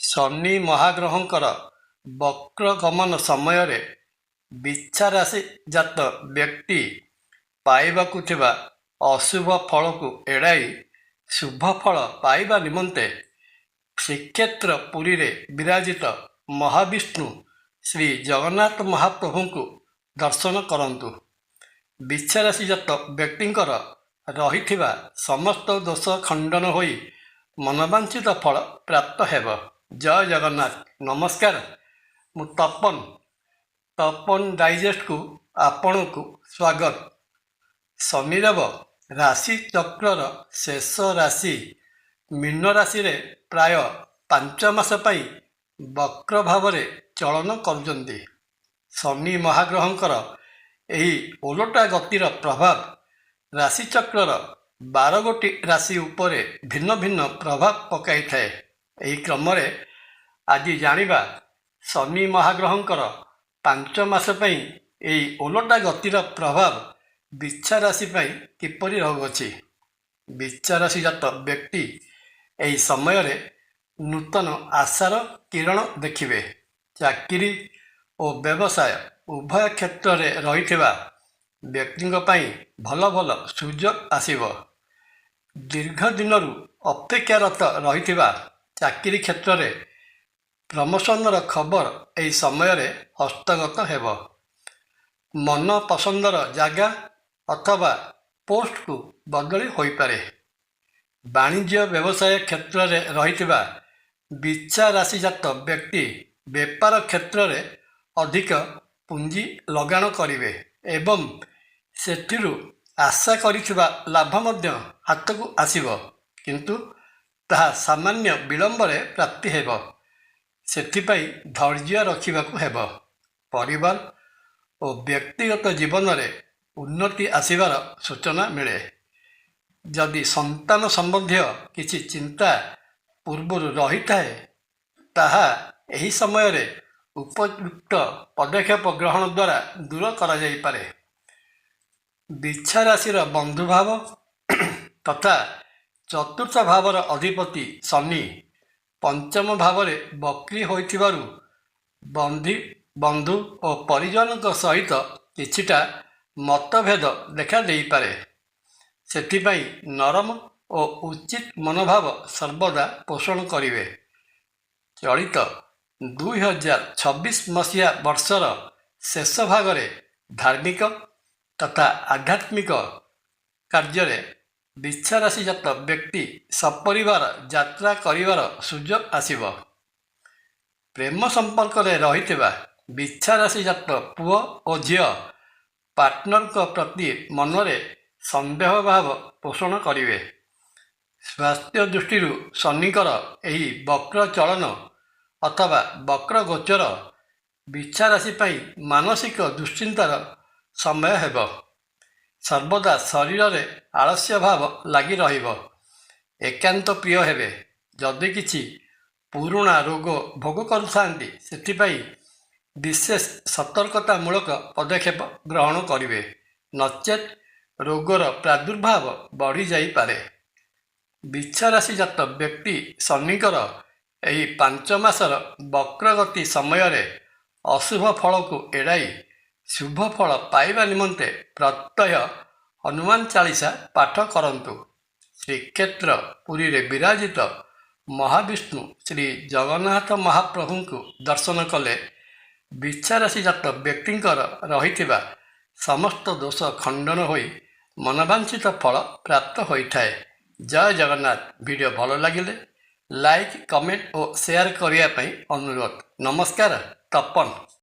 ଶନି ମହାଗ୍ରହଙ୍କର ବକ୍ରଗମନ ସମୟରେ ବିଛା ରାଶି ଜାତ ବ୍ୟକ୍ତି ପାଇବାକୁ ଥିବା ଅଶୁଭ ଫଳକୁ ଏଡ଼ାଇ ଶୁଭ ଫଳ ପାଇବା ନିମନ୍ତେ ଶ୍ରୀକ୍ଷେତ୍ର ପୁରୀରେ ବିରାଜିତ ମହାବିଷ୍ଣୁ ଶ୍ରୀ ଜଗନ୍ନାଥ ମହାପ୍ରଭୁଙ୍କୁ ଦର୍ଶନ କରନ୍ତୁ। ବିଛା ରାଶି ଜାତ ବ୍ୟକ୍ତିଙ୍କର ରହିଥିବା ସମସ୍ତ ଦୋଷ ଖଣ୍ଡନ ହୋଇ ମନବାଞ୍ଛିତ ଫଳ ପ୍ରାପ୍ତ ହେବ। ଜୟ ଜଗନ୍ନାଥ। ନମସ୍କାର, ମୁଁ ତପନ ଡାଇଜେଷ୍ଟକୁ ଆପଣଙ୍କୁ ସ୍ୱାଗତ। ଶନିଦେବ ରାଶି ଚକ୍ରର ଶେଷ ରାଶି ମୀନ ରାଶିରେ ପ୍ରାୟ 5 ମାସ ପାଇଁ ବକ୍ର ଭାବରେ ଚଳନ କରୁଛନ୍ତି। ଶନି ମହାଗ୍ରହଙ୍କର ଏହି ଓଲଟା ଗତିର ପ୍ରଭାବ ରାଶିଚକ୍ରର 12 ଗୋଟି ରାଶି ଉପରେ ଭିନ୍ନ ଭିନ୍ନ ପ୍ରଭାବ ପକାଇଥାଏ। ଏହି କ୍ରମରେ ଆଜି ଜାଣିବା ଶନି ମହାଗ୍ରହଙ୍କର 5 ମାସ ପାଇଁ ଏହି ଓଲଟା ଗତିର ପ୍ରଭାବ ବିଛା ରାଶି ପାଇଁ କିପରି ରହୁଅଛି। ବିଛା ରାଶି ଜାତ ବ୍ୟକ୍ତି ଏହି ସମୟରେ ନୂତନ ଆଶାର କିରଣ ଦେଖିବେ। ଚାକିରି ଓ ବ୍ୟବସାୟ ଉଭୟ କ୍ଷେତ୍ରରେ ରହିଥିବା ବ୍ୟକ୍ତିଙ୍କ ପାଇଁ ଭଲ ଭଲ ସୁଯୋଗ ଆସିବ। ଦୀର୍ଘ ଦିନରୁ ଅପେକ୍ଷାରତ ରହିଥିବା ଚାକିରି କ୍ଷେତ୍ରରେ ପ୍ରମୋସନର ଖବର ଏହି ସମୟରେ ହସ୍ତଗତ ହେବ। ମନ ପସନ୍ଦର ଜାଗା ଅଥବା ପୋଷ୍ଟକୁ ବଦଳି ହୋଇପାରେ। ବାଣିଜ୍ୟ ବ୍ୟବସାୟ କ୍ଷେତ୍ରରେ ରହିଥିବା ବିଛା ରାଶିଜାତ ବ୍ୟକ୍ତି ବେପାର କ୍ଷେତ୍ରରେ ଅଧିକ ପୁଞ୍ଜି ଲଗାଣ କରିବେ ଏବଂ ସେଥିରୁ ଆଶା କରିଥିବା ଲାଭ ମଧ୍ୟ ହାତକୁ ଆସିବ, କିନ୍ତୁ ତାହା ସାମାନ୍ୟ ବିଳମ୍ବରେ ପ୍ରାପ୍ତି ହେବ। ସେଥିପାଇଁ ଧୈର୍ଯ୍ୟ ରଖିବାକୁ ହେବ। ପରିବାର ଓ ବ୍ୟକ୍ତିଗତ ଜୀବନରେ ଉନ୍ନତି ଆସିବାର ସୂଚନା ମିଳେ। ଯଦି ସନ୍ତାନ ସମ୍ବନ୍ଧୀୟ କିଛି ଚିନ୍ତା ପୂର୍ବରୁ ରହିଥାଏ, ତାହା ଏହି ସମୟରେ ଉପଯୁକ୍ତ ପଦକ୍ଷେପ ଗ୍ରହଣ ଦ୍ୱାରା ଦୂର କରାଯାଇପାରେ। ବିଛା ରାଶିର ବନ୍ଧୁଭାବ ତଥା ଚତୁର୍ଥ ଭାବର ଅଧିପତି ଶନି ପଞ୍ଚମ ଭାବରେ ବକ୍ରୀ ହୋଇଥିବାରୁ ବନ୍ଧୁ ଓ ପରିଜନଙ୍କ ସହିତ କିଛିଟା ମତଭେଦ ଦେଖା ଦେଇପାରେ। ସେଥିପାଇଁ ନରମ ଓ ଉଚିତ ମନୋଭାବ ସର୍ବଦା ପୋଷଣ କରିବେ। ଚଳିତ 2026 ମସିହା ବର୍ଷର ଶେଷ ଭାଗରେ ଧାର୍ମିକ ତଥା ଆଧ୍ୟାତ୍ମିକ କାର୍ଯ୍ୟରେ ବିଛା ରାଶିଜାତ ବ୍ୟକ୍ତି ସପରିବାର ଯାତ୍ରା କରିବାର ସୁଯୋଗ ଆସିବ। ପ୍ରେମ ସମ୍ପର୍କରେ ରହିଥିବା ବିଛା ରାଶିଜାତ ପୁଅ ଓ ଝିଅ ପାର୍ଟନରଙ୍କ ପ୍ରତି ମନରେ ସନ୍ଦେହ ଭାବ ପୋଷଣ କରିବେ। ସ୍ୱାସ୍ଥ୍ୟ ଦୃଷ୍ଟିରୁ ଶନିଙ୍କର ଏହି ବକ୍ର ଚଳନ ଅଥବା ବକ୍ର ଗୋଚର ବିଛା ରାଶି ପାଇଁ ମାନସିକ ଦୁଶ୍ଚିନ୍ତାର ସମୟ ହେବ। ସର୍ବଦା ଶରୀରରେ ଆଳସ୍ୟ ଭାବ ଲାଗି ରହିବ। ଏକାନ୍ତ ପ୍ରିୟ ହେବେ। ଯଦି କିଛି ପୁରୁଣା ରୋଗ ଭୋଗ କରୁଥାନ୍ତି, ସେଥିପାଇଁ ବିଶେଷ ସତର୍କତାମୂଳକ ପଦକ୍ଷେପ ଗ୍ରହଣ କରିବେ, ନଚେତ୍ ରୋଗର ପ୍ରାଦୁର୍ଭାବ ବଢ଼ିଯାଇପାରେ। ବିଛା ରାଶିଜାତ ବ୍ୟକ୍ତି ଶନିଙ୍କର ଏହି 5 ମାସର ବକ୍ରଗତି ସମୟରେ ଅଶୁଭ ଫଳକୁ ଏଡ଼ାଇ ଶୁଭ ଫଳ ପାଇବା ନିମନ୍ତେ ପ୍ରତ୍ୟହ ହନୁମାନ ଚାଳିସା ପାଠ କରନ୍ତୁ। ଶ୍ରୀକ୍ଷେତ୍ର ପୁରୀରେ ବିରାଜିତ ମହାବିଷ୍ଣୁ ଶ୍ରୀ ଜଗନ୍ନାଥ ମହାପ୍ରଭୁଙ୍କୁ ଦର୍ଶନ କଲେ ବିଛା ରାଶିଜାତ ବ୍ୟକ୍ତିଙ୍କର ରହିଥିବା ସମସ୍ତ ଦୋଷ ଖଣ୍ଡନ ହୋଇ ମନବାଞ୍ଛିତ ଫଳ ପ୍ରାପ୍ତ ହୋଇଥାଏ। ଜୟ ଜଗନ୍ନାଥ। ଭିଡ଼ିଓ ଭଲ ଲାଗିଲେ ଲାଇକ୍, କମେଣ୍ଟ ଓ ସେୟାର କରିବା ପାଇଁ ଅନୁରୋଧ। ନମସ୍କାର। ତପନ।